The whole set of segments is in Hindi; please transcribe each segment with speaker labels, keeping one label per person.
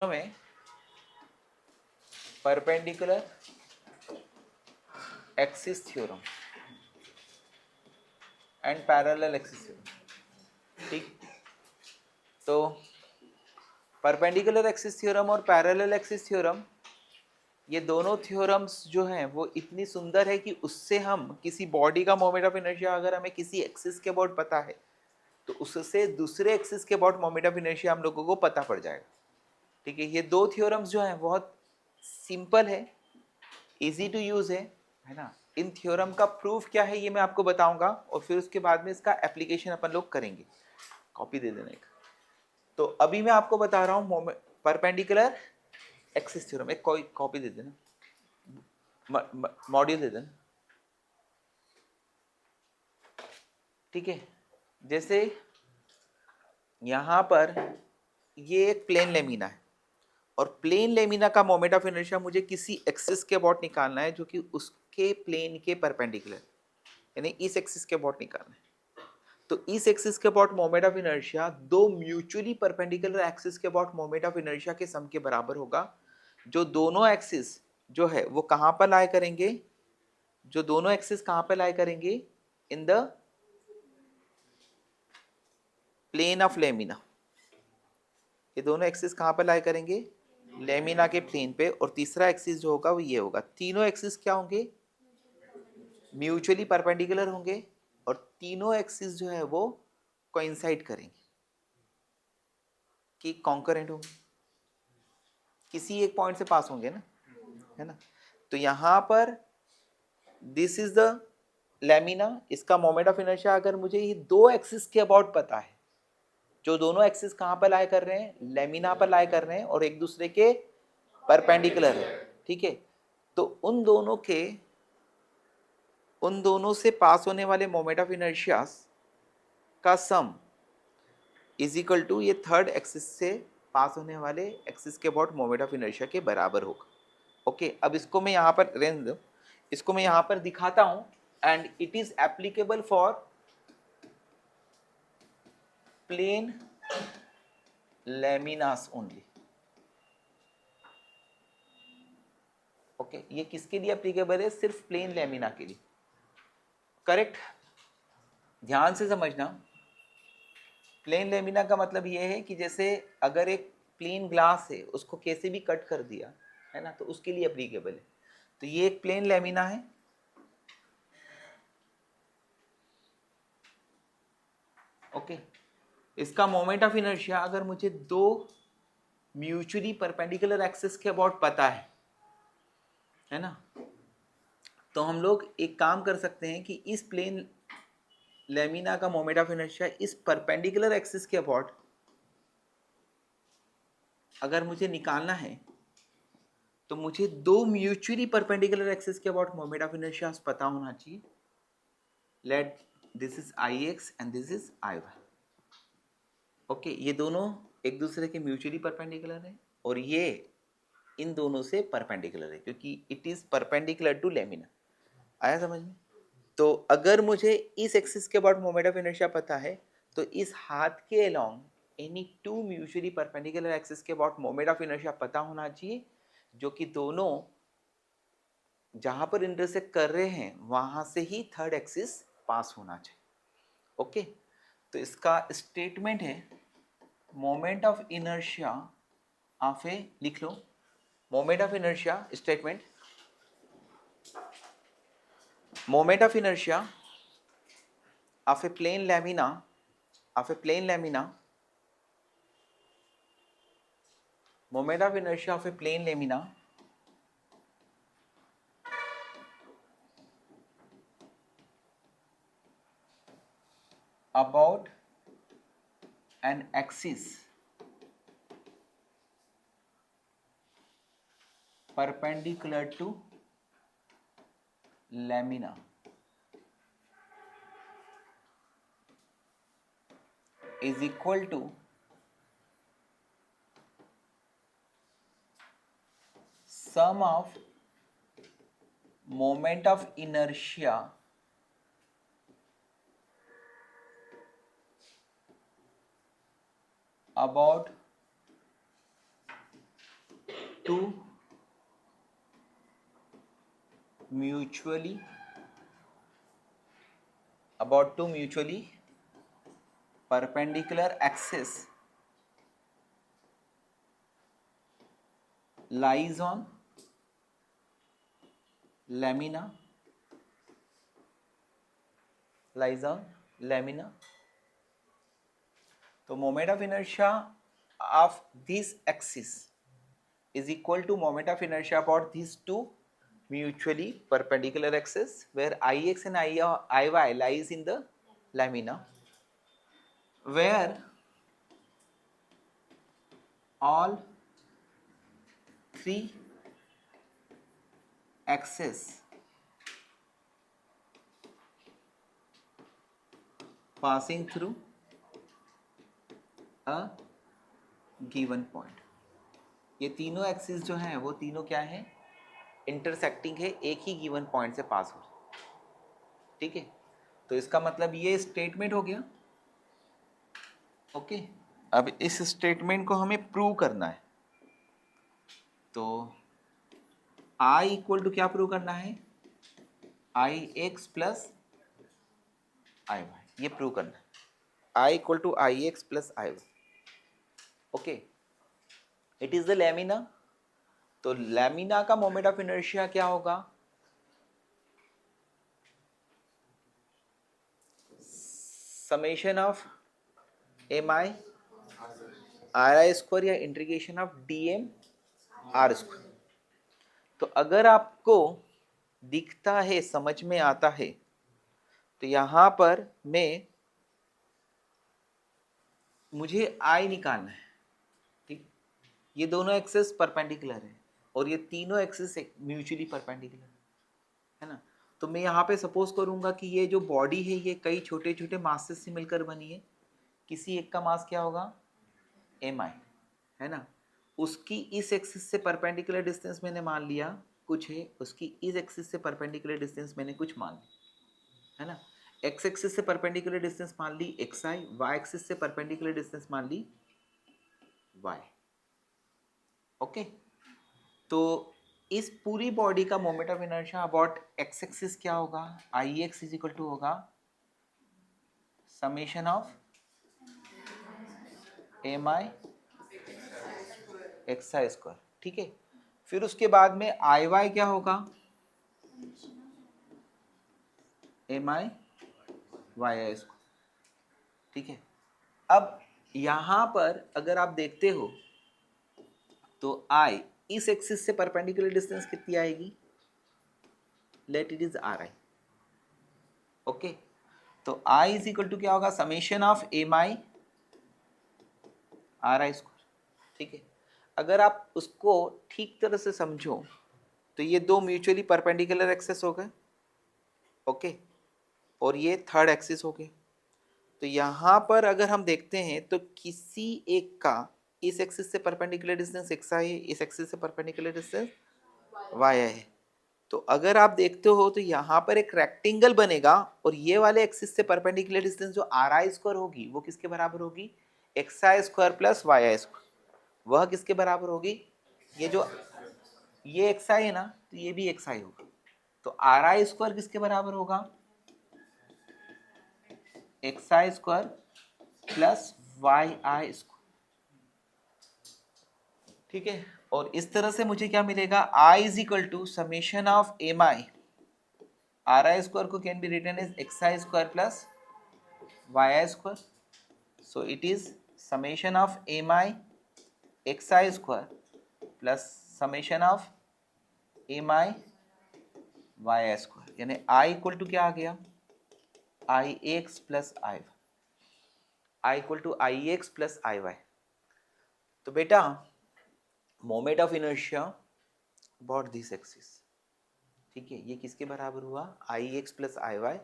Speaker 1: में perpendicular axis theorem and parallel axis theorem. ठीक, तो परपेंडिकुलर एक्सिस थ्योरम और पैरेलल एक्सिस थ्योरम, ये दोनों थ्योरम्स जो हैं वो इतनी सुंदर है कि उससे हम किसी बॉडी का मोमेंट ऑफ इनर्शिया अगर हमें किसी एक्सिस के अबाउट पता है तो उससे दूसरे एक्सिस के अबाउट मोमेंट ऑफ इनर्शिया हम लोगों को पता पड़ जाएगा। ठीक है, ये दो थ्योरम्स जो हैं बहुत सिंपल है, इजी टू यूज है ना। इन थ्योरम का प्रूफ क्या है ये मैं आपको बताऊंगा और फिर उसके बाद में इसका एप्लीकेशन अपन लोग करेंगे। कॉपी दे देना एक। तो अभी मैं आपको बता रहा हूँ परपेंडिकुलर एक्सिस थ्योरम, एक कोई कॉपी दे देना, मॉड्यूल दे देना। ठीक है, जैसे यहाँ पर ये एक प्लेन लेमिना है और प्लेन लेमिना का मोमेंट ऑफ इनर्शिया मुझे किसी एक्सिस के अबाउट निकालना है जो कि उसके प्लेन के परपेंडिकुलर, यानी इस एक्सिस के अबाउट निकालना है। तो इस एक्सिस के अबाउट मोमेंट ऑफ इनर्शिया दो म्यूचुअली परपेंडिकुलर एक्सिस के अबाउट मोमेंट ऑफ इनर्शिया के सम के बराबर होगा। जो दोनों एक्सिस जो है वो कहां पर लाई करेंगे, जो दोनों एक्सिस कहां पर लाई करेंगे, in the plane of lamina. ये दोनों एक्सिस कहां पर लाई करेंगे, लेमिना के प्लेन पे। और तीसरा एक्सिस जो होगा वो ये होगा। तीनों एक्सिस क्या होंगे, म्यूचुअली परपेंडिकुलर होंगे और तीनों एक्सिस जो है वो कोइंसाइड करेंगे कि कॉन्करेंट होंगे, किसी एक पॉइंट से पास होंगे ना, है ना। तो यहां पर दिस इज द लेमिना, इसका मोमेंट ऑफ इनर्शिया अगर मुझे ये दो एक्सिस के अबाउट पता है, जो दोनों एक्सिस कहां पर लाई कर रहे हैं, लेमिना पर लाई कर रहे हैं और एक दूसरे के परपेंडिकुलर है। ठीक है, तो उन दोनों से पास होने वाले मोमेंट ऑफ इनर्शिया का सम इज इक्वल टू ये थर्ड एक्सिस से पास होने वाले एक्सिस के अबाउट मोमेंट ऑफ इनर्शिया के बराबर होगा। ओके, अब इसको मैं यहाँ पर रेंज दो, इसको मैं यहाँ पर दिखाता हूँ and it is applicable for plain laminas only. Okay, ये किसके लिए एप्लीकेबल है, सिर्फ प्लेन लेमिना के लिए। करेक्ट, ध्यान से समझना। प्लेन लेमिना का मतलब ये है कि जैसे अगर एक प्लेन ग्लास है उसको कैसे भी कट कर दिया है ना, तो उसके लिए एप्लीकेबल है। तो ये एक प्लेन लेमिना है। ओके, इसका मोमेंट ऑफ इनर्शिया अगर मुझे दो म्यूचुअली परपेंडिकुलर एक्सिस के अबाउट पता है ना, तो हम लोग एक काम कर सकते हैं कि इस प्लेन लेमिना का मोमेंट ऑफ इनर्शिया इस परपेंडिकुलर एक्सिस के अबाउट अगर मुझे निकालना है तो मुझे दो म्यूचुअली परपेंडिकुलर एक्सिस के अबाउट मोमेंट ऑफ इनर्शिया पता होना चाहिए। Let this is I X and this is I Y. Okay, ये दोनों एक दूसरे के म्यूचुअली परपेंडिकुलर है और ये इन दोनों से परपेंडिकुलर है क्योंकि it is perpendicular to lamina. आया समझ में। तो अगर मुझे इस एक्सिस के अबाउट मोमेंट ऑफ इनर्शिया पता है तो इस हाथ के along any two mutually perpendicular axis के अबाउट मोमेंट ऑफ इनर्शिया पता होना चाहिए, जो कि दोनों जहां पर इंटरसेक्ट कर रहे हैं वहां से ही थर्ड एक्सिस पास होना चाहिए। ओके, तो इसका स्टेटमेंट है moment of inertia of A, लिख लो, moment of inertia statement, moment of inertia of a plane lamina moment of inertia of a plane lamina about an axis perpendicular to lamina is equal to sum of moment of inertia about two mutually perpendicular axis lies on lamina तो moment of inertia of this axis is equal to moment of inertia about these two mutually perpendicular axes where Ix and Iy lies in the lamina, where all three axes passing through a given point. ये तीनों एक्सिस जो हैं वो तीनों क्या हैं, इंटरसेक्टिंग है, एक ही गिवन पॉइंट से पास हो रहे, ठीक है. तो इसका मतलब ये स्टेटमेंट हो गया. ओके, अब इस स्टेटमेंट को हमें प्रूव करना है. तो I इक्वल टू क्या प्रूव करना है, I X plus I Y, ये प्रूव करना है. I equal to I X plus I Y. Okay, it is the lamina. तो लैमिना का मोमेंट ऑफ इनर्शिया क्या होगा, summation of M I R I square या integration of D M R square. तो अगर आपको दिखता है, समझ में आता है, तो यहां पर मुझे आई निकालना है. ठीक, ये दोनों एक्सेस परपेंडिकुलर है और ये तीनों एक्सेस म्यूचुअली परपेंडिकुलर है ना. तो मैं यहाँ पे सपोज करूंगा कि ये जो बॉडी है ये कई छोटे छोटे मासेस से मिलकर बनी है. किसी एक का मास क्या होगा, एम आई, है ना. उसकी इस एक्सिस से परपेंडिकुलर डिस्टेंस मैंने मान लिया कुछ है, उसकी इस एक्सिस से परपेंडिकुलर डिस्टेंस मैंने कुछ मान लिया, है ना. एक्स एक्सिस से परपेंडिकुलर डिस्टेंस मान ली एक्स आई, वाई एक्सिस से परपेंडिकुलर डिस्टेंस मान ली वाई. ओके, तो इस पूरी बॉडी का moment of inertia about X axis क्या होगा, I X is equal to होगा summation of M I X I square. ठीक है, फिर उसके बाद में आई वाई क्या होगा, M I Y I square. ठीक है, अब यहां पर अगर आप देखते हो तो आई इस एक्सिस से परपेंडिकुलर डिस्टेंस कितनी आएगी, let it is R I. Okay, तो आई इज इक्वल टू क्या होगा, summation of M I R I square. ठीक है, अगर आप उसको ठीक तरह से समझो तो ये दो म्यूचुअली परपेंडिकुलर एक्सेस हो गए. ओके, और ये थर्ड एक्सिस हो गए. तो यहाँ पर अगर हम देखते हैं तो किसी एक का इस एक्सिस से परपेंडिकुलर डिस्टेंस एक्स आई है, इस एक्सिस से परपेंडिकुलर डिस्टेंस वाई है. तो अगर आप देखते हो तो यहाँ पर एक रेक्टेंगल बनेगा और ये वाले एक्सिस से परपेंडिकुलर डिस्टेंस जो आर आई स्क्वायर होगी वो किसके बराबर होगी, x I square plus Y I square. वह किसके बराबर होगी, ये जो ये एक्स आई है ना, तो ये भी एक्स आई होगा. तो आर आई स्क्वायर किसके बराबर होगा, X I square plus Y I square. ठीक है, और इस तरह से मुझे क्या मिलेगा, I is equal to summation of M I R I square को can be written as X I square plus Y I square. So it is summation of M I X I square plus summation of M I Y I square. यानी आई इक्वल टू क्या आ गया, I X plus I equal to I X plus I Y. तो बेटा moment of inertia about this axis, ठीक है, ये किसके बराबर हुआ, I X plus I Y.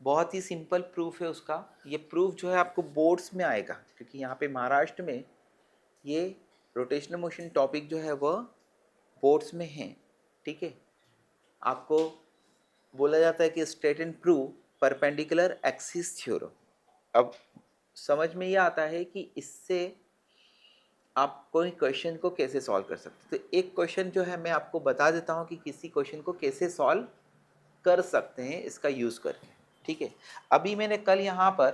Speaker 1: बहुत ही सिंपल प्रूफ है उसका. ये प्रूफ जो है आपको बोर्ड्स में आएगा क्योंकि यहाँ पे महाराष्ट्र में ये रोटेशनल मोशन टॉपिक जो है वह बोर्ड्स में है. ठीक है, आपको बोला जाता है कि state and prove perpendicular axis theorem. अब समझ में ये आता है कि इससे आप कोई क्वेश्चन को कैसे सॉल्व कर सकते हैं। तो एक क्वेश्चन जो है मैं आपको बता देता हूँ कि किसी क्वेश्चन को कैसे सॉल्व कर सकते हैं इसका यूज़ करके, ठीक है। अभी मैंने कल यहाँ पर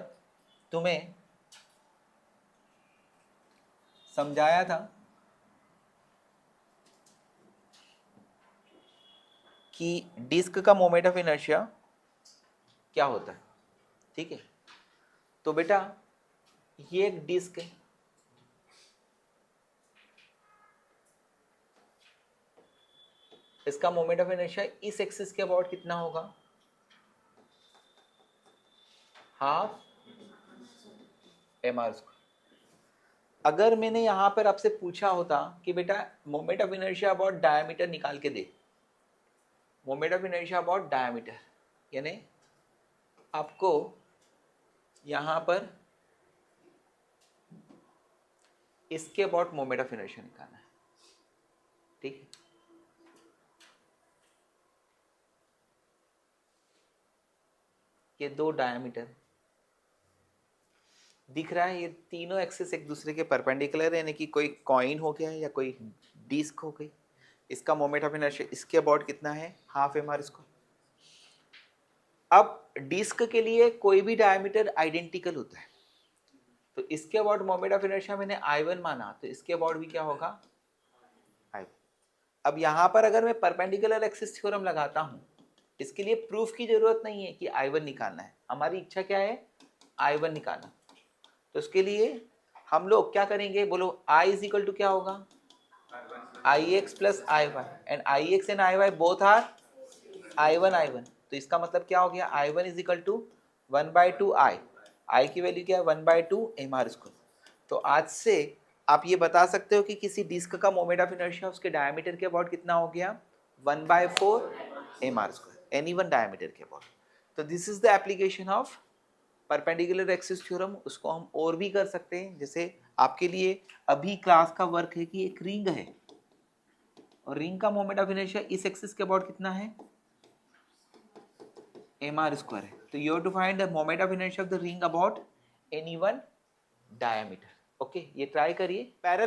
Speaker 1: तुम्हें समझाया था कि डिस्क का मोमेंट ऑफ इनर्शिया क्या होता है, ठीक है। तो बेटा ये एक डिस्क है, इसका मोमेंट ऑफ इनर्शिया इस एक्सिस के अबाउट कितना होगा, हाफ mr स्क्वायर। अगर मैंने यहाँ पर आपसे पूछा होता कि बेटा moment of inertia about diameter निकाल के दे, moment of inertia about diameter, यानी आपको यहाँ पर इसके अबाउट मोमेंट ऑफ इनर्शिया निकालना है, ठीक है। ये दो डायमीटर दिख रहा है, ये तीनों एक्सिस एक दूसरे के परपेंडिकुलर है, यानी कि कोई कॉइन हो गया या कोई डिस्क हो गई। इसका मोमेंट ऑफ इनर्शिया इसके अबाउट कितना है, हाफ mr स्क्वायर। अब डिस्क के लिए कोई भी डायमीटर आइडेंटिकल होता है, तो इसके अबाउट मोमेंट ऑफ इनर्शिया मैंने I1 माना, तो इसके अबाउट भी क्या होगा, I1। अब यहाँ पर अगर मैं परपेंडिकुलर एक्सिस थ्योरम लगाता हूँ, इसके लिए प्रूफ की जरूरत नहीं है कि I1 निकालना है, हमारी इच्छा क्या है, I1 निकालना। तो इसके लिए हम लोग क्या करेंगे, बोलो I इज इक्वल टू क्या होगा, Ix plus I1, and Ix and Iy both are I1। तो इसका मतलब क्या हो गया, I1 is equal to 1/2 I की वैल्यू क्या है, 1/2 mr स्क्वायर। तो आज से आप ये बता सकते हो कि किसी डिस्क का मोमेंट ऑफ इनर्शिया उसके डायमीटर के अबाउट कितना हो गया, 1/4 mr square, any one diameter के अबाउट। तो this is the application of perpendicular axis theorem. उसको हम और भी कर सकते हैं, जैसे आपके लिए अभी क्लास का वर्क है कि एक रिंग है और रिंग का मोमेंट ऑफ इनर्शिया इस एक्सिस के अबाउट कितना है, mr स्क्वायर है। तो you have to find the moment of inertia of the ring about any one diameter. Okay, ये ट्राई करिए। पैरेलल